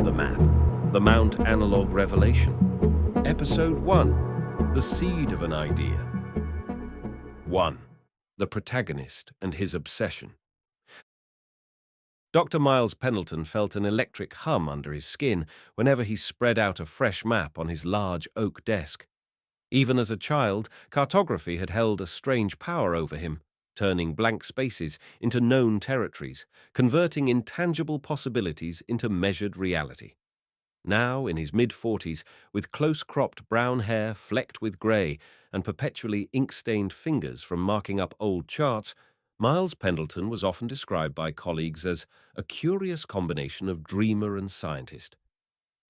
Beyond the Map, the Mount Analogue Revelation. Episode 1, The Seed of an Idea. 1. The Protagonist and His Obsession. Dr. Miles Pendleton felt an electric hum under his skin whenever he spread out a fresh map on his large oak desk. Even as a child, cartography had held a strange power over him, turning blank spaces into known territories, converting intangible possibilities into measured reality. Now, in his mid-40s, with close-cropped brown hair flecked with grey and perpetually ink-stained fingers from marking up old charts, Miles Pendleton was often described by colleagues as a curious combination of dreamer and scientist.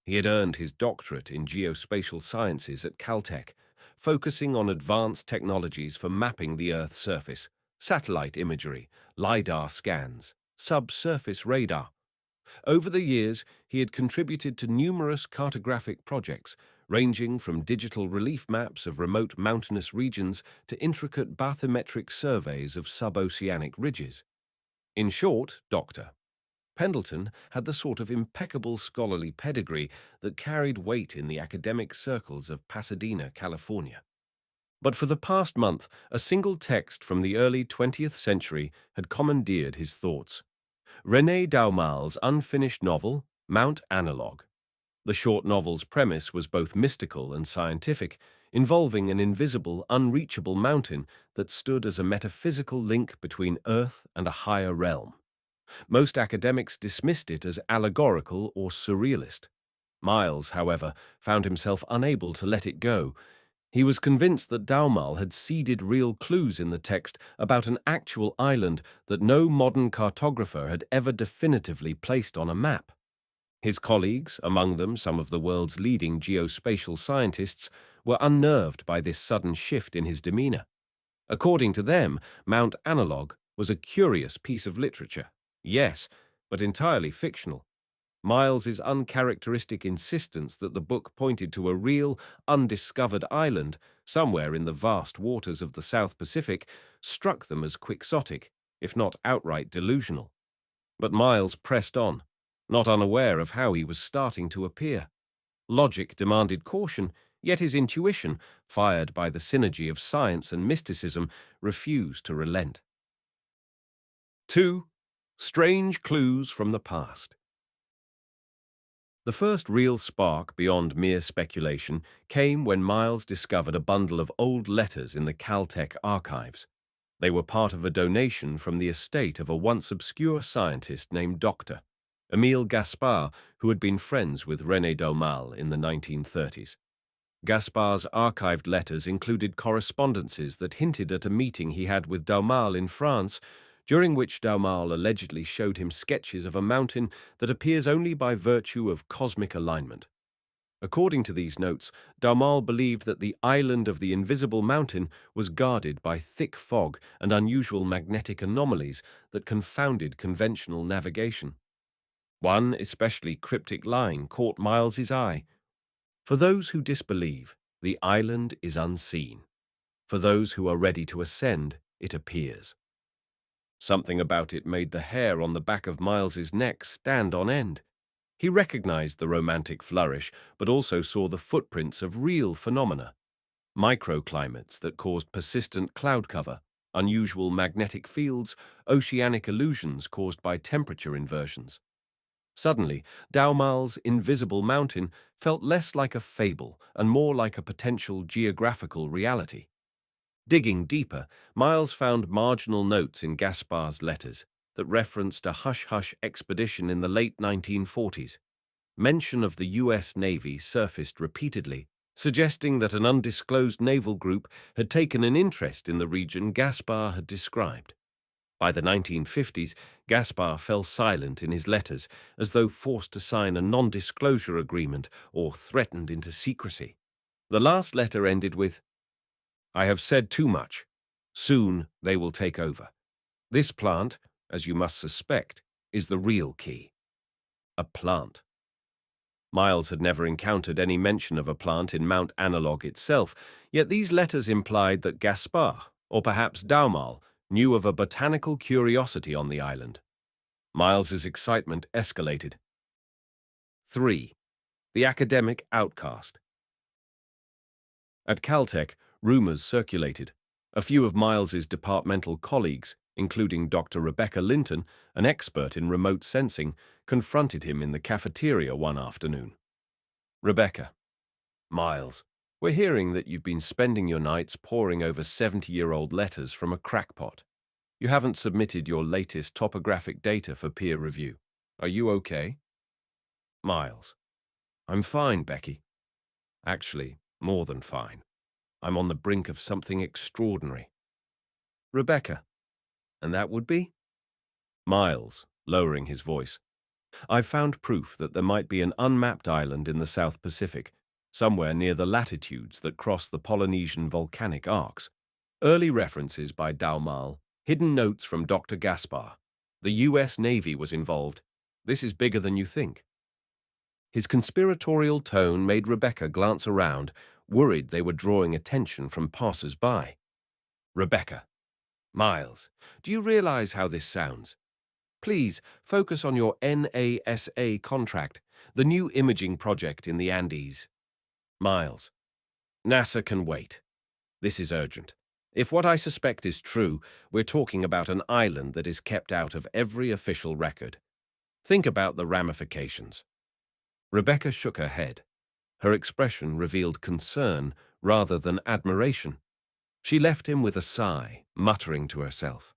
He had earned his doctorate in geospatial sciences at Caltech, focusing on advanced technologies for mapping the Earth's surface, satellite imagery, LiDAR scans, subsurface radar. Over the years, he had contributed to numerous cartographic projects, ranging from digital relief maps of remote mountainous regions to intricate bathymetric surveys of suboceanic ridges. In short, Dr. Pendleton had the sort of impeccable scholarly pedigree that carried weight in the academic circles of Pasadena, California. But for the past month, a single text from the early 20th century had commandeered his thoughts. René Daumal's unfinished novel, Mount Analogue. The short novel's premise was both mystical and scientific, involving an invisible, unreachable mountain that stood as a metaphysical link between Earth and a higher realm. Most academics dismissed it as allegorical or surrealist. Miles, however, found himself unable to let it go. He was convinced that Daumal had seeded real clues in the text about an actual island that no modern cartographer had ever definitively placed on a map. His colleagues, among them some of the world's leading geospatial scientists, were unnerved by this sudden shift in his demeanor. According to them, Mount Analogue was a curious piece of literature, yes, but entirely fictional. Miles's uncharacteristic insistence that the book pointed to a real, undiscovered island somewhere in the vast waters of the South Pacific struck them as quixotic, if not outright delusional. But Miles pressed on, not unaware of how he was starting to appear. Logic demanded caution, yet his intuition, fired by the synergy of science and mysticism, refused to relent. 2. Strange Clues from the Past. The first real spark beyond mere speculation came when Miles discovered a bundle of old letters in the Caltech archives. They were part of a donation from the estate of a once obscure scientist named Dr. Émile Gaspard, who had been friends with René Daumal in the 1930s. Gaspard's archived letters included correspondences that hinted at a meeting he had with Daumal in France, during which Daumal allegedly showed him sketches of a mountain that appears only by virtue of cosmic alignment. According to these notes, Daumal believed that the island of the invisible mountain was guarded by thick fog and unusual magnetic anomalies that confounded conventional navigation. One especially cryptic line caught Miles's eye. For those who disbelieve, the island is unseen. For those who are ready to ascend, it appears. Something about it made the hair on the back of Miles's neck stand on end. He recognized the romantic flourish, but also saw the footprints of real phenomena. Microclimates that caused persistent cloud cover, unusual magnetic fields, oceanic illusions caused by temperature inversions. Suddenly, Daumal's invisible mountain felt less like a fable and more like a potential geographical reality. Digging deeper, Miles found marginal notes in Gaspard's letters that referenced a hush-hush expedition in the late 1940s. Mention of the U.S. Navy surfaced repeatedly, suggesting that an undisclosed naval group had taken an interest in the region Gaspard had described. By the 1950s, Gaspard fell silent in his letters, as though forced to sign a non-disclosure agreement or threatened into secrecy. The last letter ended with, "I have said too much. Soon they will take over. This plant, as you must suspect, is the real key." A plant. Miles had never encountered any mention of a plant in Mount Analogue itself, yet these letters implied that Gaspard, or perhaps Daumal, knew of a botanical curiosity on the island. Miles's excitement escalated. 3. The academic outcast. At Caltech, rumors circulated. A few of Miles's departmental colleagues, including Dr. Rebecca Linton, an expert in remote sensing, confronted him in the cafeteria one afternoon. Rebecca: Miles, we're hearing that you've been spending your nights poring over 70-year-old letters from a crackpot. You haven't submitted your latest topographic data for peer review. Are you okay? Miles: I'm fine, Becky. Actually, more than fine. I'm on the brink of something extraordinary. Rebecca: And that would be? Miles, lowering his voice: I've found proof that there might be an unmapped island in the South Pacific, somewhere near the latitudes that cross the Polynesian volcanic arcs. Early references by Daumal, hidden notes from Dr. Gaspar. The US Navy was involved. This is bigger than you think. His conspiratorial tone made Rebecca glance around, worried they were drawing attention from passers-by. Rebecca: Miles, do you realize how this sounds? Please focus on your NASA contract, the new imaging project in the Andes. Miles: NASA can wait. This is urgent. If what I suspect is true, we're talking about an island that is kept out of every official record. Think about the ramifications. Rebecca shook her head. Her expression revealed concern rather than admiration. She left him with a sigh, muttering to herself.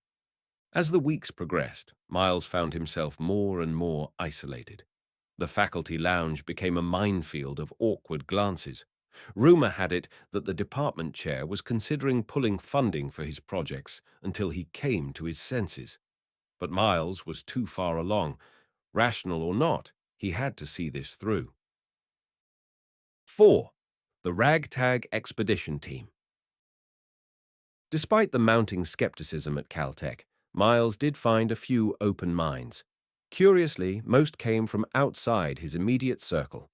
As the weeks progressed, Miles found himself more and more isolated. The faculty lounge became a minefield of awkward glances. Rumor had it that the department chair was considering pulling funding for his projects until he came to his senses. But Miles was too far along. Rational or not, he had to see this through. 4. The Ragtag Expedition Team. Despite the mounting skepticism at Caltech, Miles did find a few open minds. Curiously, most came from outside his immediate circle.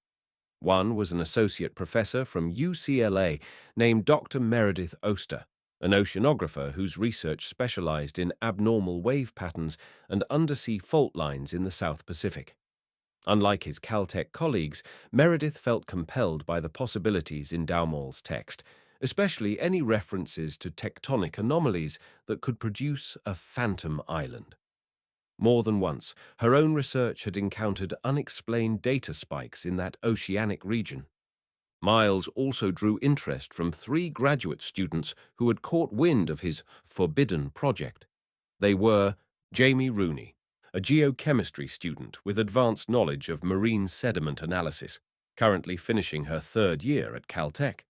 One was an associate professor from UCLA named Dr. Meredith Oster, an oceanographer whose research specialized in abnormal wave patterns and undersea fault lines in the South Pacific. Unlike his Caltech colleagues, Meredith felt compelled by the possibilities in Daumal's text, especially any references to tectonic anomalies that could produce a phantom island. More than once, her own research had encountered unexplained data spikes in that oceanic region. Miles also drew interest from 3 graduate students who had caught wind of his forbidden project. They were Jamie Rooney, a geochemistry student with advanced knowledge of marine sediment analysis, currently finishing her 3rd year at Caltech;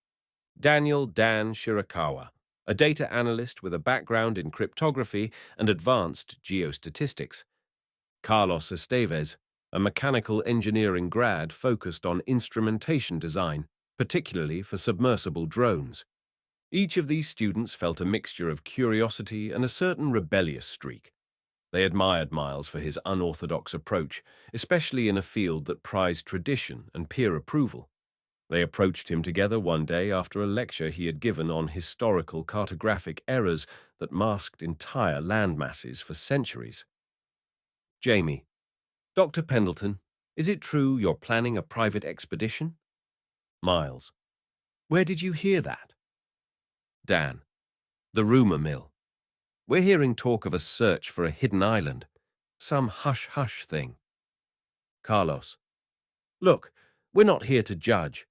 Daniel Dan Shirakawa, a data analyst with a background in cryptography and advanced geostatistics; Carlos Esteves, a mechanical engineering grad focused on instrumentation design, particularly for submersible drones. Each of these students felt a mixture of curiosity and a certain rebellious streak. They admired Miles for his unorthodox approach, especially in a field that prized tradition and peer approval. They approached him together one day after a lecture he had given on historical cartographic errors that masked entire landmasses for centuries. Jamie: Dr. Pendleton, is it true you're planning a private expedition? Miles: Where did you hear that? Dan: The rumor mill. We're hearing talk of a search for a hidden island, some hush-hush thing. Carlos: Look, we're not here to judge.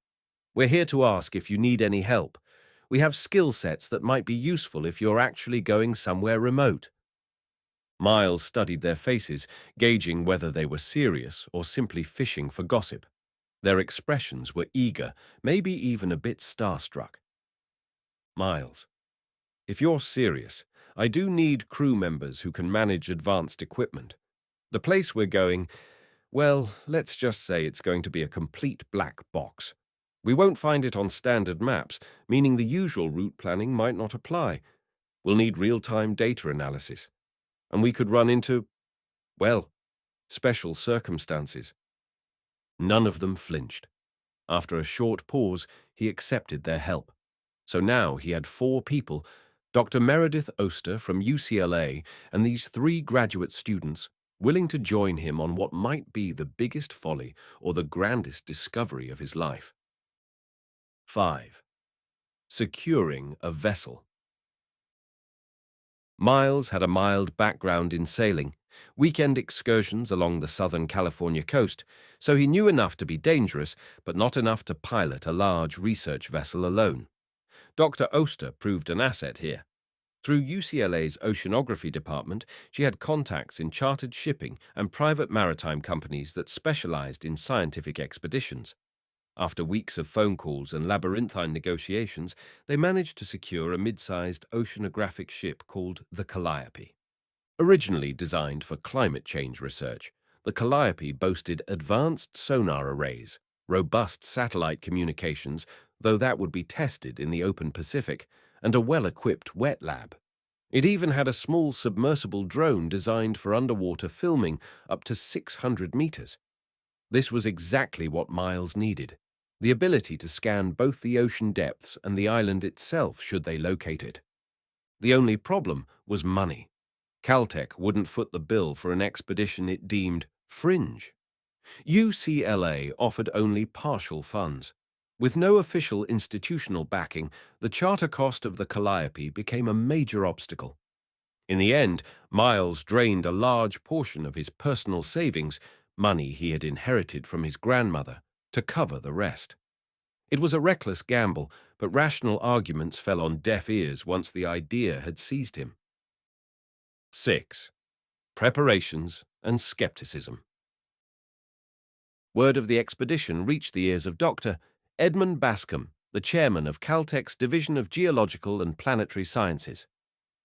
We're here to ask if you need any help. We have skill sets that might be useful if you're actually going somewhere remote. Miles studied their faces, gauging whether they were serious or simply fishing for gossip. Their expressions were eager, maybe even a bit starstruck. Miles: If you're serious, I do need crew members who can manage advanced equipment. The place we're going, well, let's just say it's going to be a complete black box. We won't find it on standard maps, meaning the usual route planning might not apply. We'll need real-time data analysis. And we could run into, well, special circumstances. None of them flinched. After a short pause, he accepted their help. So now he had 4 people, Dr. Meredith Oster from UCLA and these 3 graduate students, willing to join him on what might be the biggest folly or the grandest discovery of his life. 5. Securing a vessel. Miles had a mild background in sailing, weekend excursions along the Southern California coast, so he knew enough to be dangerous, but not enough to pilot a large research vessel alone. Dr. Oster proved an asset here. Through UCLA's oceanography department, she had contacts in chartered shipping and private maritime companies that specialized in scientific expeditions. After weeks of phone calls and labyrinthine negotiations, they managed to secure a mid-sized oceanographic ship called the Calliope. Originally designed for climate change research, the Calliope boasted advanced sonar arrays, robust satellite communications, though that would be tested in the open Pacific, and a well-equipped wet lab. It even had a small submersible drone designed for underwater filming up to 600 meters. This was exactly what Miles needed, the ability to scan both the ocean depths and the island itself should they locate it. The only problem was money. Caltech wouldn't foot the bill for an expedition it deemed fringe. UCLA offered only partial funds. With no official institutional backing, the charter cost of the Calliope became a major obstacle. In the end, Miles drained a large portion of his personal savings, money he had inherited from his grandmother, to cover the rest. It was a reckless gamble, but rational arguments fell on deaf ears once the idea had seized him. 6. Preparations and skepticism. Word of the expedition reached the ears of Dr. Edmund Bascom, the chairman of Caltech's Division of Geological and Planetary Sciences.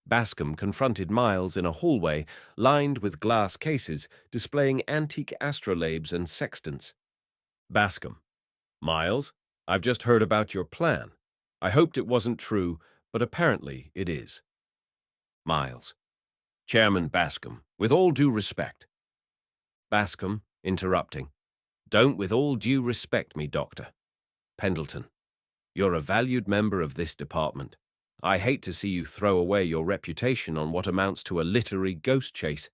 Bascom confronted Miles in a hallway lined with glass cases displaying antique astrolabes and sextants. Bascom: Miles, I've just heard about your plan. I hoped it wasn't true, but apparently it is. Miles: Chairman Bascom, with all due respect. Bascom, interrupting: Don't with all due respect me, Doctor. Pendleton: You're a valued member of this department. I hate to see you throw away your reputation on what amounts to a literary ghost chase.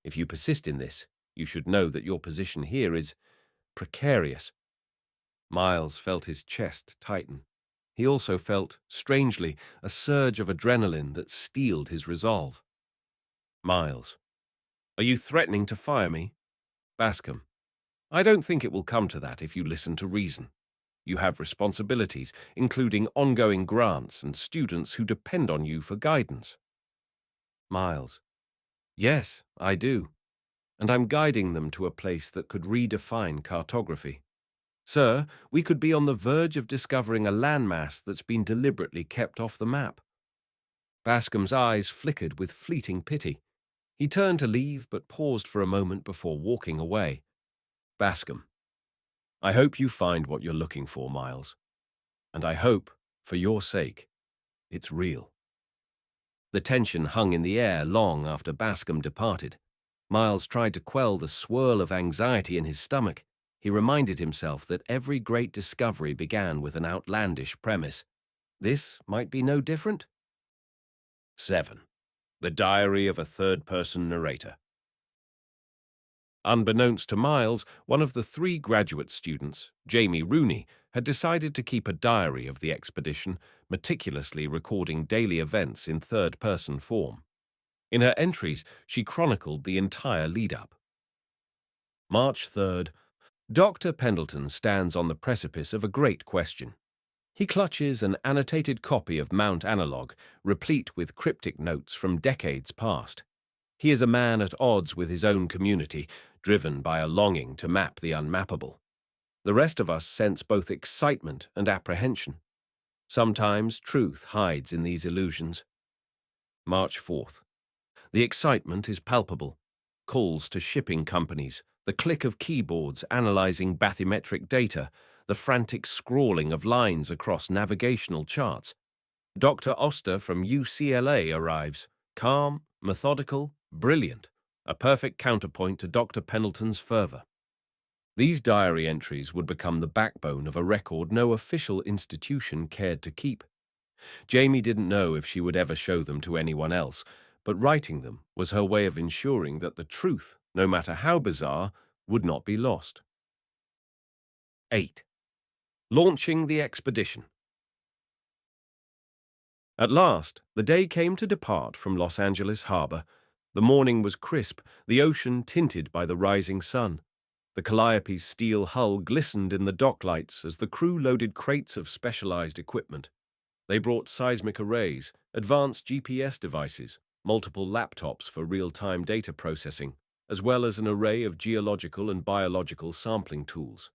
If you persist in this, you should know that your position here is precarious. Miles felt his chest tighten. He also felt, strangely, a surge of adrenaline that steeled his resolve. Miles: Are you threatening to fire me? Bascom: I don't think it will come to that if you listen to reason. You have responsibilities, including ongoing grants and students who depend on you for guidance. Miles: Yes, I do. And I'm guiding them to a place that could redefine cartography. Sir, we could be on the verge of discovering a landmass that's been deliberately kept off the map. Bascom's eyes flickered with fleeting pity. He turned to leave but paused for a moment before walking away. Bascom: I hope you find what you're looking for, Miles. And I hope, for your sake, it's real. The tension hung in the air long after Bascom departed. Miles tried to quell the swirl of anxiety in his stomach. He reminded himself that every great discovery began with an outlandish premise. This might be no different. 7. The Diary of a Third-Person Narrator. Unbeknownst to Miles, one of the 3 graduate students, Jamie Rooney, had decided to keep a diary of the expedition, meticulously recording daily events in third-person form. In her entries, she chronicled the entire lead-up. March 3rd. Dr. Pendleton stands on the precipice of a great question. He clutches an annotated copy of Mount Analogue, replete with cryptic notes from decades past. He is a man at odds with his own community, driven by a longing to map the unmappable. The rest of us sense both excitement and apprehension. Sometimes truth hides in these illusions. March 4th. The excitement is palpable. Calls to shipping companies, the click of keyboards analyzing bathymetric data, the frantic scrawling of lines across navigational charts. Dr. Oster from UCLA arrives, calm, methodical, brilliant, a perfect counterpoint to Dr. Pendleton's fervor. These diary entries would become the backbone of a record no official institution cared to keep. Jamie didn't know if she would ever show them to anyone else, but writing them was her way of ensuring that the truth no matter how bizarre, would not be lost. 8. Launching the expedition. At last, the day came to depart from Los Angeles harbor. The morning was crisp, the ocean tinted by the rising sun. The Calliope's steel hull glistened in the dock lights as the crew loaded crates of specialized equipment. They brought seismic arrays, advanced GPS devices, multiple laptops for real-time data processing, as well as an array of geological and biological sampling tools.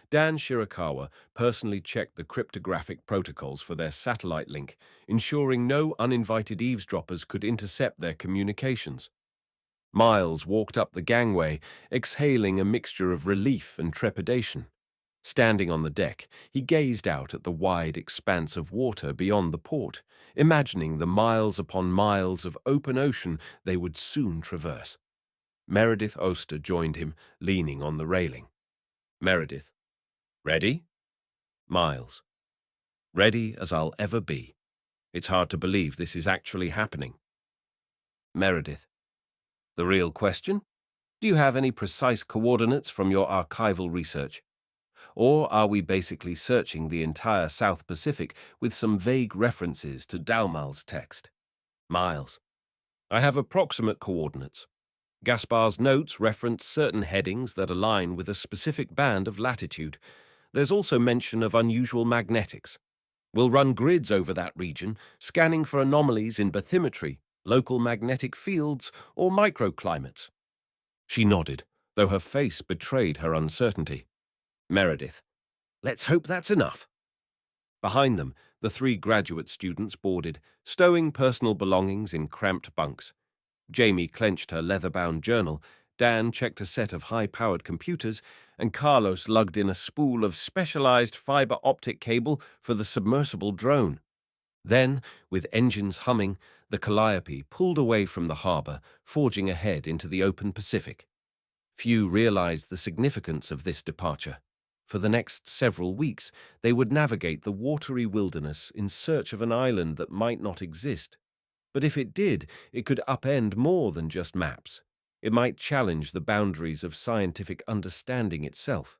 Dan Shirakawa personally checked the cryptographic protocols for their satellite link, ensuring no uninvited eavesdroppers could intercept their communications. Miles walked up the gangway, exhaling a mixture of relief and trepidation. Standing on the deck, he gazed out at the wide expanse of water beyond the port, imagining the miles upon miles of open ocean they would soon traverse. Meredith Oster joined him, leaning on the railing. Meredith: "Ready?" Miles: "Ready as I'll ever be. It's hard to believe this is actually happening." Meredith: "The real question? Do you have any precise coordinates from your archival research? Or are we basically searching the entire South Pacific with some vague references to Daumal's text?" Miles: "I have approximate coordinates. Gaspar's notes reference certain headings that align with a specific band of latitude. There's also mention of unusual magnetics. We'll run grids over that region, scanning for anomalies in bathymetry, local magnetic fields, or microclimates." She nodded, though her face betrayed her uncertainty. Meredith: "Let's hope that's enough." Behind them, the 3 graduate students boarded, stowing personal belongings in cramped bunks. Jamie clenched her leather-bound journal, Dan checked a set of high-powered computers, and Carlos lugged in a spool of specialized fiber optic cable for the submersible drone. Then, with engines humming, the Calliope pulled away from the harbor, forging ahead into the open Pacific. Few realized the significance of this departure. For the next several weeks, they would navigate the watery wilderness in search of an island that might not exist. But if it did, it could upend more than just maps. It might challenge the boundaries of scientific understanding itself.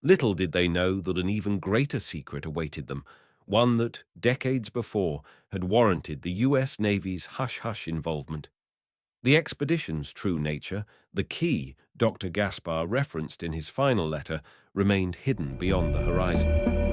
Little did they know that an even greater secret awaited them, one that, decades before, had warranted the U.S. Navy's hush-hush involvement. The expedition's true nature, the key Dr. Gaspar referenced in his final letter, remained hidden beyond the horizon.